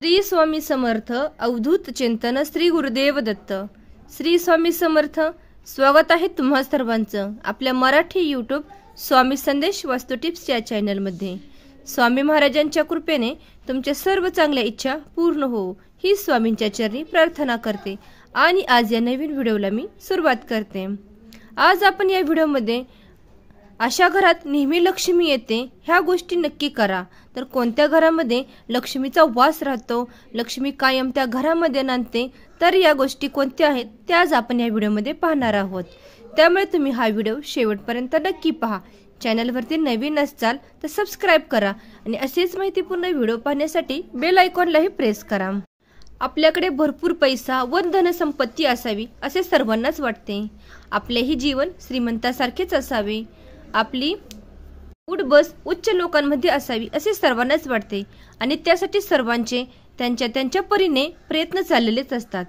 श्री स्वामी समर्थ अवधूत चिंतन श्री गुरुदेव दत्त। श्री स्वामी समर्थ। स्वागत आहे तुम्हा सर्वांचं आपल्या मराठी यूट्यूब स्वामी संदेश वास्तू टिप्स या चॅनलमध्ये। स्वामी महाराजांच्या कृपेने तुमच्या सर्व चांगल्या इच्छा पूर्ण हो ही स्वामींच्या चरणी प्रार्थना करते आणि आज या नवीन व्हिडिओला मी सुरुवात करते। आज आपण या व्हिडिओमध्ये अशा घरात नेहमी लक्ष्मी येते ह्या गोष्टी नक्की करा। तर कोणत्या घरामध्ये लक्ष्मीचा वास राहतो, लक्ष्मी कायम त्या घरामध्ये नांदते, तर या गोष्टी कोणत्या आहेत त्या आज आपण या व्हिडिओमध्ये पाहणार आहोत। त्यामुळे तुम्ही हा व्हिडिओ शेवटपर्यंत नक्की पहा। चॅनलवरती नवीन असाल तर सबस्क्राइब करा आणि असेच माहितीपूर्ण व्हिडिओ पाहण्यासाठी बेल आयकॉनलाही प्रेस करा। आपल्याकडे भरपूर पैसा व धनसंपत्ती असावी असे सर्वांनाच वाटते। आपलेही जीवन श्रीमंतासारखेच असावे, आपली उठ बस उच्च लोकांमध्ये असावी असे सर्वांनाच वाटते आणि त्यासाठी सर्वांचे त्यांच्या परीने प्रयत्न चाललेलेच असतात।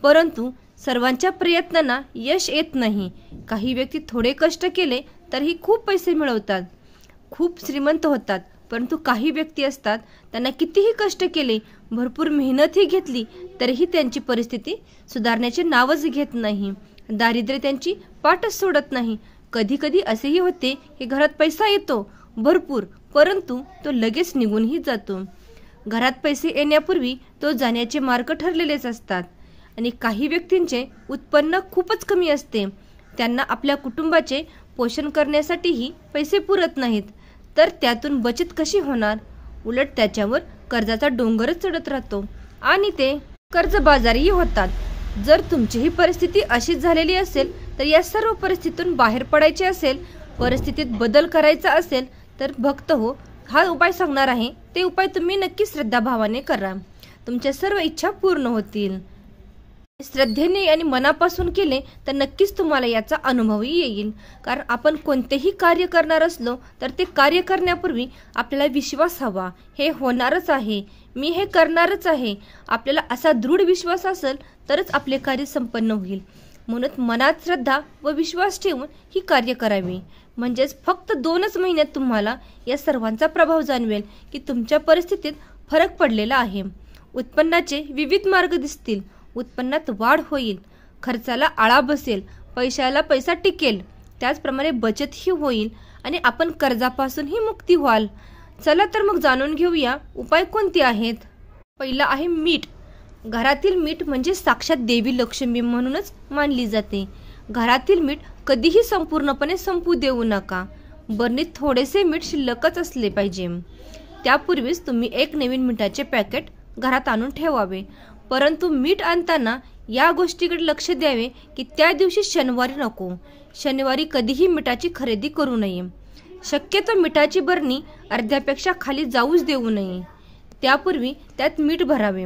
परंतु सर्वांच्या प्रयत्नांना यश येत नाही। काही व्यक्ती थोडे कष्ट केले तरीही खूप पैसे मिळवतात, खूप श्रीमंत होतात। परंतु काही व्यक्ती असतात त्यांना कितीही कष्ट केले, भरपूर मेहनतही घेतली तरीही त्यांची परिस्थिती सुधारण्याचे नावच घेत नाही। दारिद्र्य त्यांची पाठच सोडत नाही। कधी कधी असेही होते की घरात पैसा येतो भरपूर, परंतु तो लगेच निघूनही जातो। घरात पैसे येण्यापूर्वी तो जाण्याचे मार्ग ठरलेलेच असतात। आणि काही व्यक्तींचे उत्पन्न खूपच कमी असते, त्यांना आपल्या कुटुंबाचे पोषण करण्यासाठीही पैसे पुरत नाहीत, तर त्यातून बचत कशी होणार? उलट त्याच्यावर कर्जाचा डोंगरच चढत राहतो आणि ते कर्जबाजारीही होतात। जर तुमचीही परिस्थिती अशीच झालेली असेल तर या सर्व परिस्थितीतून बाहेर पडायचे असेल, परिस्थितीत बदल करायचा असेल तर भक्त हो हा उपाय सांगणार आहे। ते उपाय तुम्ही नक्की श्रद्धाभावाने करा, तुमच्या सर्व इच्छा पूर्ण होतील। श्रद्धेने आणि मनापासून केले तर नक्कीच तुम्हाला याचा अनुभवही येईल। कारण आपण कोणतेही कार्य करणार असलो तर ते कार्य करण्यापूर्वी आपल्याला विश्वास हवा, हे होणारच आहे, मी हे करणारच आहे। आपल्याला असा दृढ विश्वास असेल तरच आपले कार्य संपन्न होईल। म्हणून मनात श्रद्धा व विश्वास ठेवून ही कार्य करावी। म्हणजेच फक्त 2च महिन्यात तुम्हाला या सर्वांचा प्रभाव जाणवेल की तुमच्या परिस्थितीत फरक पडलेला आहे। उत्पन्नाचे विविध मार्ग दिसतील, उत्पन्नात वाढ होईल, खर्चाला आळा बसेल, पैशाला पैसा टिकेल, त्याचप्रमाणे बचतही होईल आणि आपण कर्जापासूनही मुक्ती व्हाल। चला तर मग जाणून घेऊया उपाय कोणते आहेत। पहिला आहे मीठ। घरातील मीठ म्हणजे साक्षात देवी लक्ष्मी म्हणूनच मानली जाते। घरातील मीठ कधीही संपूर्णपणे संपू देऊ नका। बरणीत थोडेसे मीठ शिल्लकच असले पाहिजे। त्यापूर्वीच तुम्ही एक नवीन मिठाचे पॅकेट घरात आणून ठेवावे। परंतु मीठ आणताना या गोष्टीकडे लक्ष द्यावे की त्या दिवशी शनिवारी नको, शनिवारी कधीही मिठाची खरेदी करू नये। शक्यतो मिठाची बरणी अर्ध्यापेक्षा खाली जाऊच देऊ नये, त्यापूर्वी त्यात मीठ भरावे।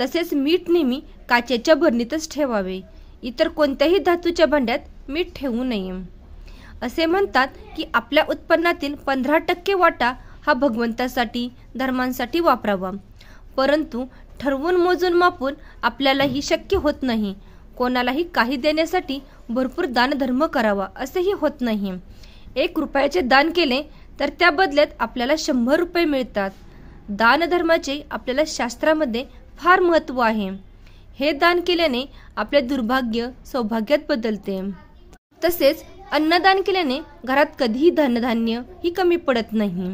तसेच मीठ नेहमी काचेच्या बरणीतच ठेवावे, इतर कोणत्याही धातूच्या भांड्यात मीठ ठेवू नये। असे म्हणतात की आपल्या उत्पन्नातील 15% वाटा हा भगवंतासाठी धर्मांसाठी वापरावा। परंतु ठरवून मोजून मापून आपल्यालाही शक्य होत नाही। कोणालाही काही देण्यासाठी भरपूर दानधर्म करावा असेही होत नाही। 1 रुपयाचे दान केले तर त्या बदल्यात आपल्याला 100 रुपये मिळतात। दानधर्माचे आपल्याला शास्त्रामध्ये फार महत्त्व आहे। हे दान केल्याने आपले दुर्भाग्य सौभाग्यात बदलते। तसेच अन्नदान केल्याने घरात कधीही धनधान्य ही कमी पडत नाही।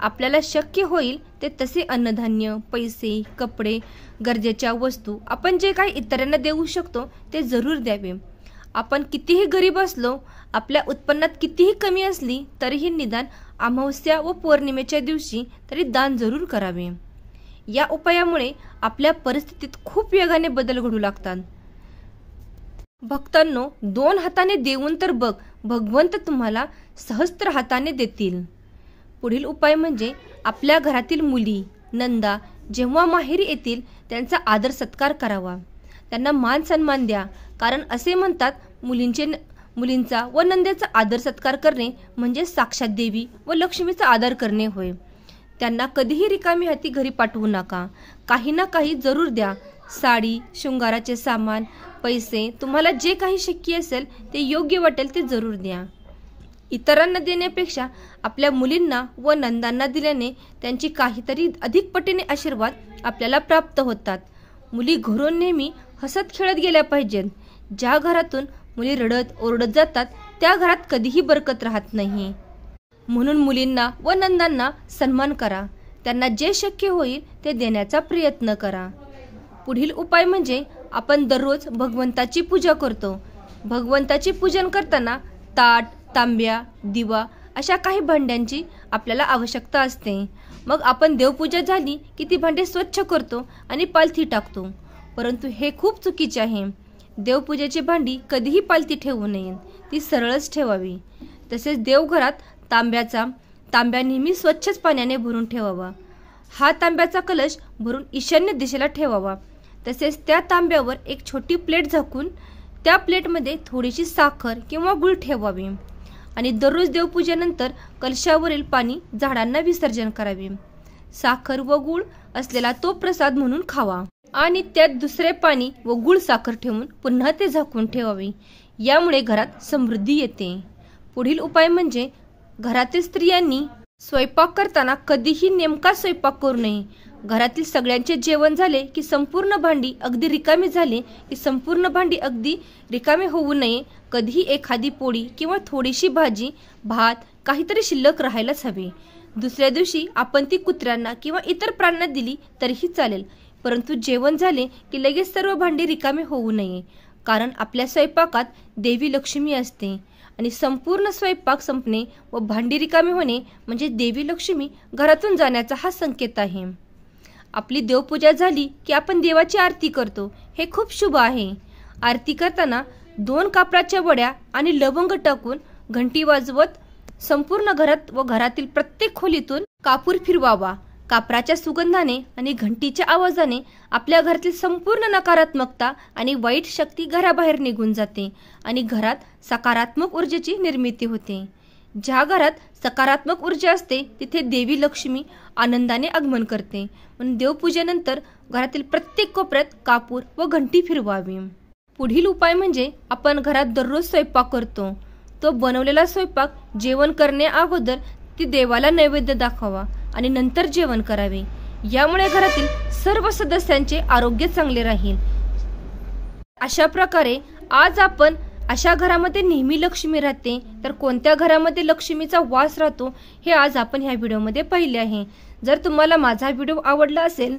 आपल्याला शक्य होईल ते तसे अन्नधान्य, पैसे, कपडे, गरजेच्या वस्तू आपण जे काही इतरांना देऊ शकतो ते जरूर द्यावे। आपण कितीही गरीब असलो, आपल्या उत्पन्नात कितीही कमी असली तरीही निदान अमावस्या व पौर्णिमेच्या दिवशी तरी दान जरूर करावे। या उपायामुळे आपल्या परिस्थितीत खूप वेगाने बदल घडू लागतात। भक्तांनो, 2 हाताने देऊन तर बघ, भगवंत तुम्हाला सहस्त्र हाताने देतील। पुढील उपाय म्हणजे आपल्या घरातील मुली, नंदा जेव्हा माहेरी येतील त्यांचा आदर सत्कार करावा, त्यांना मान सन्मान द्या। कारण असे म्हणतात मुलींचा व नंदेचा आदर सत्कार करणे म्हणजे साक्षात देवी व लक्ष्मीचा आदर करणे होय। त्यांना कधीही रिकामी हाती घरी पाठवू नका, काही ना काही जरूर द्या। साडी, शृंगाराचे सामान, पैसे, तुम्हाला जे काही शक्य असेल ते योग्य वाटेल ते जरूर द्या। इतरांना देण्यापेक्षा आपल्या मुलींना व नंदांना दिल्याने त्यांची काहीतरी अधिक पटीने आशीर्वाद आपल्याला प्राप्त होतात. मुली घरून नेहमी हसत खेळत गेल्या पाहिजेत. ज्या घरातून मुली रडत ओरडत जातात त्या घरात कधीही बरकत राहत नाही. म्हणून मुलींना व नंदांना सन्मान करा. त्यांना जे शक्य होईल ते देण्याचा प्रयत्न करा. पुढील उपाय म्हणजे आपण दररोज भगवंताची पूजा करतो. भगवंताची पूजन करताना ताट, तांब्या, दिवा अशा काही भांड्यांची आपल्याला आवश्यकता असते. मग आपण देवपूजा झाली की ती भांडे स्वच्छ करतो आणि पालथी टाकतो. परंतु हे खूप चुकीचे आहे. देवपूजेची भांडी कधीही पालथी ठेवू नये, ती सरळच ठेवावी. तसेच देवघरात तांब्या नेहमी स्वच्छच पाण्याने भरून ठेवावा. हा तांब्याचा कलश भरून ईशान्य दिशेला ठेवावा. तसेच त्या तांब्यावर एक छोटी प्लेट झाकून त्या प्लेटमध्ये थोडीशी साखर किंवा गूळ ठेवावी आणि दररोज देवपूजेनंतर कलशावरील पाणी झाडांना विसर्जन करावे. साखर व गूळ असलेला तो प्रसाद म्हणून खावा आणि त्यात दुसरे पाणी व गूळ साखर ठेवून पुन्हा ते झाकून ठेवावे. यामुळे घरात समृद्धी येते. पुढील उपाय म्हणजे घरातील स्त्रियांनी स्वयंपाक करताना कधीही नेमका स्वयंपाक करू नये. घरातील सगळ्यांचे जेवण झाले की संपूर्ण भांडी अगदी रिकामी झाली की संपूर्ण भांडी अगदी रिकामी होऊ नये. कधीही एखादी पोळी किंवा थोडीशी भाजी, भात काहीतरी शिल्लक राहायलाच हवे. दुसऱ्या दिवशी आपण ती कुत्र्यांना किंवा इतर प्राण्यांना दिली तरीही चालेल. परंतु जेवण झाले की लगेच सर्व भांडी रिकामी होऊ नये. कारण आपल्या स्वयंपाकात देवी लक्ष्मी असते आणि संपूर्ण स्वयंपाक संपणे व भांडी रिकामी होणे म्हणजे देवी लक्ष्मी घरातून जाण्याचा हा संकेत आहे. आपली देवपूजा झाली की आपण देवाची आरती करतो. हे खूप शुभ आहे. आरती करताना 2 कापराच्या वड्या आणि लवंग टाकून घंटी वाजवत संपूर्ण घरात व घरातील प्रत्येक खोलीतून कापूर फिरवावा. कापराच्या सुगंधाने आणि घंटीच्या आवाजाने आपल्या घरातील संपूर्ण नकारात्मकता आणि वाईट शक्ती घराबाहेर निघून जाते आणि घरात सकारात्मक ऊर्जेची निर्मिती होते. ज्या घरात सकारात्मक ऊर्जा असते तिथे देवी लक्ष्मी आनंदाने आगमन करते. म्हणून देवपूजेनंतर घरातील प्रत्येक कोपऱ्यात कापूर व घंटी फिरवावी. पुढील उपाय म्हणजे आपण घरात दररोज स्वयंपाक करतो. तो बनवलेला स्वयंपाक जेवण करण्या अगोदर ती देवाला नैवेद्य दाखवावा आणि नंतर जेवण करावे. यामुळे घरातील सर्व सदस्यांचे आरोग्य चांगले राहील. अशा प्रकारे आज आपण अशा घरामध्ये नेहमी लक्ष्मी राहते तर कोणत्या घरामध्ये लक्ष्मीचा वास राहतो हे आज आपण ह्या व्हिडिओमध्ये पाहिले आहे. जर तुम्हाला माझा व्हिडिओ आवडला असेल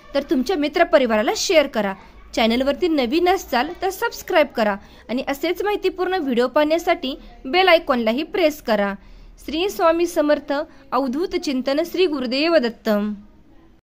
तर तुमच्या मित्रपरिवाराला शेअर करा. चॅनलवरती नवीन असाल तर सबस्क्राईब करा आणि असेच माहितीपूर्ण व्हिडिओ पाहण्यासाठी बेल आयकॉनलाही प्रेस करा. श्री स्वामी समर्थ. अवधूत चिंतन. श्री गुरुदेव दत्त.